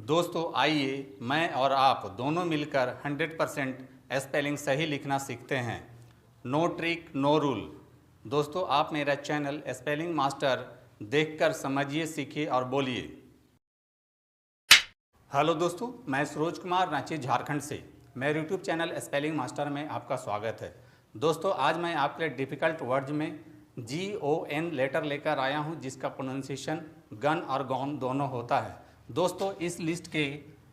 दोस्तों आइए मैं और आप दोनों मिलकर 100% स्पेलिंग सही लिखना सीखते हैं। No trick no rule. दोस्तों आप मेरा चैनल स्पेलिंग मास्टर देखकर समझिए, सीखिए और बोलिए। हेलो दोस्तों, मैं सरोज कुमार रांची झारखंड से मेरे यूट्यूब चैनल स्पेलिंग मास्टर में आपका स्वागत है। दोस्तों आज मैं आपके लिए डिफ़िकल्ट वर्ड्स में GON लेटर लेकर आया हूं, जिसका प्रोनाउंसिएशन गन और गॉन दोनों होता है। दोस्तों इस लिस्ट के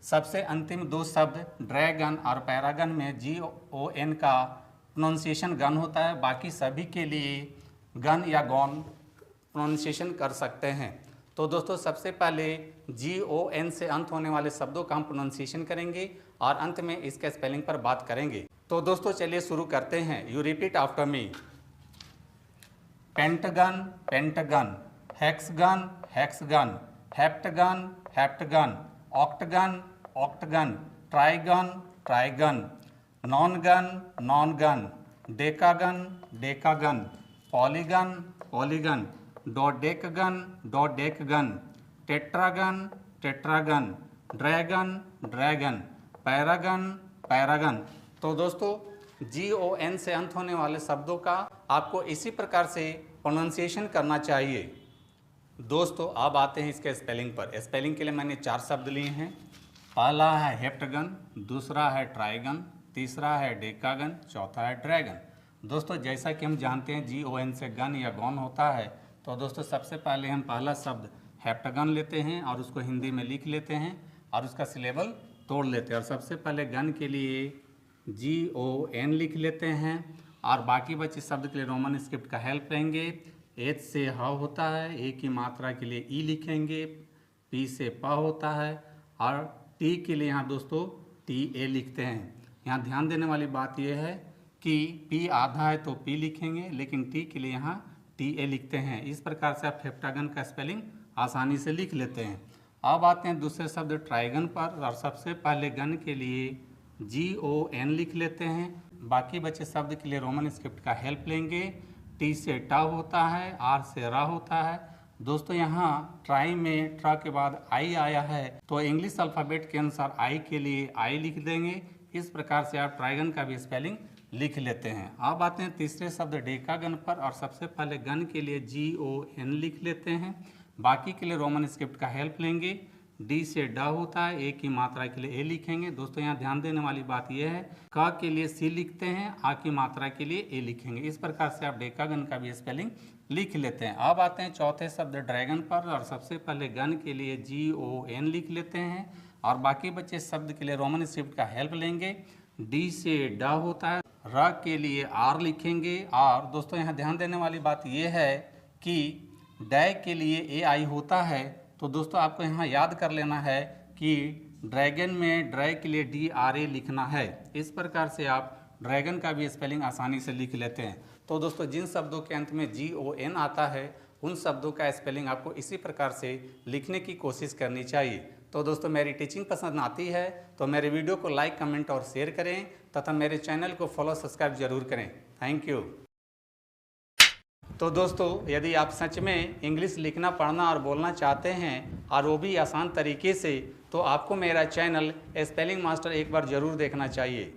सबसे अंतिम दो शब्द ड्रैगन और पैरागन में GON का प्रोनाउंसिएशन गन होता है। बाकी सभी के लिए गन या गॉन प्रोनाउंसिएशन कर सकते हैं। तो दोस्तों सबसे पहले GON से अंत होने वाले शब्दों का हम प्रोनाउंसिएशन करेंगे और अंत में इसके स्पेलिंग पर बात करेंगे। तो दोस्तों चलिए शुरू करते हैं। You repeat after me. Pentagon pentagon, hexagon hexagon, heptagon heptagon, octagon octagon, trigon trigon, nonagon nonagon, decagon decagon, polygon polygon, dodecagon dodecagon, tetragon tetragon, dragon dragon, paragon paragon. तो दोस्तों GON से अंत होने वाले शब्दों का आपको इसी प्रकार से प्रोनाउंसिएशन करना चाहिए। दोस्तों अब आते हैं इसके स्पेलिंग पर। स्पेलिंग के लिए मैंने 4 शब्द लिए हैं। पहला है हेप्टागन, दूसरा है ट्राइगन, तीसरा है डेकागन, चौथा है ड्रैगन। दोस्तों जैसा कि हम जानते हैं GON से गन या गॉन होता है, तो दोस्तों सबसे पहले हम पहला शब्द हेप्टागन लेते हैं और उसको हिंदी में लिख लेते हैं और उसका सिलेबल तोड़ लेते हैं। और सबसे पहले गन के लिए GON लिख लेते हैं और बाकी बचे शब्द के लिए रोमन स्क्रिप्ट का हेल्प लेंगे। H से ह होता है, A की मात्रा के लिए E लिखेंगे, P से प होता है और T के लिए यहाँ दोस्तों TA लिखते हैं। यहाँ ध्यान देने वाली बात यह है कि P आधा है तो P लिखेंगे, लेकिन T के लिए यहाँ TA लिखते हैं। इस प्रकार से आप हेप्टागन का स्पेलिंग आसानी से लिख लेते हैं। अब आते हैं दूसरे शब्द ट्राइगन पर और सबसे पहले गन के लिए GON लिख लेते हैं। बाकी बचे शब्द के लिए रोमन स्क्रिप्ट का हेल्प लेंगे। T से टा होता है, R से रा होता है। दोस्तों यहाँ ट्राई में ट्रा के बाद I आया है, तो इंग्लिश अल्फ़ाबेट के अनुसार I के लिए I लिख देंगे। इस प्रकार से आप ट्राइगन का भी स्पेलिंग लिख लेते हैं। अब आते हैं तीसरे शब्द डेकागन पर और सबसे पहले गन के लिए GON लिख लेते हैं। बाकी के लिए रोमन स्क्रिप्ट का हेल्प लेंगे। D से ड होता है, A की मात्रा के लिए A लिखेंगे। दोस्तों यहाँ ध्यान देने वाली बात यह है, क के लिए C लिखते हैं, आ की मात्रा के लिए A लिखेंगे। इस प्रकार से आप डेकागन का भी स्पेलिंग लिख लेते हैं। अब आते हैं चौथे शब्द ड्रैगन पर और सबसे पहले गन के लिए GON लिख लेते हैं और बाकी बचे शब्द के लिए रोमन स्क्रिप्ट का हेल्प लेंगे। D से ड होता है, र के लिए R लिखेंगे। और दोस्तों यहाँ ध्यान देने वाली बात यह है कि डै के लिए AI होता है, तो दोस्तों आपको यहाँ याद कर लेना है कि ड्रैगन में ड्रै के लिए DRA लिखना है। इस प्रकार से आप ड्रैगन का भी स्पेलिंग आसानी से लिख लेते हैं। तो दोस्तों जिन शब्दों के अंत में GON आता है उन शब्दों का स्पेलिंग आपको इसी प्रकार से लिखने की कोशिश करनी चाहिए। तो दोस्तों मेरी टीचिंग पसंद आती है तो मेरे वीडियो को लाइक, कमेंट और शेयर करें तथा मेरे चैनल को फॉलो, सब्सक्राइब जरूर करें। Thank you. तो दोस्तों यदि आप सच में इंग्लिश लिखना, पढ़ना और बोलना चाहते हैं और वो भी आसान तरीके से, तो आपको मेरा चैनल स्पेलिंग मास्टर एक बार ज़रूर देखना चाहिए।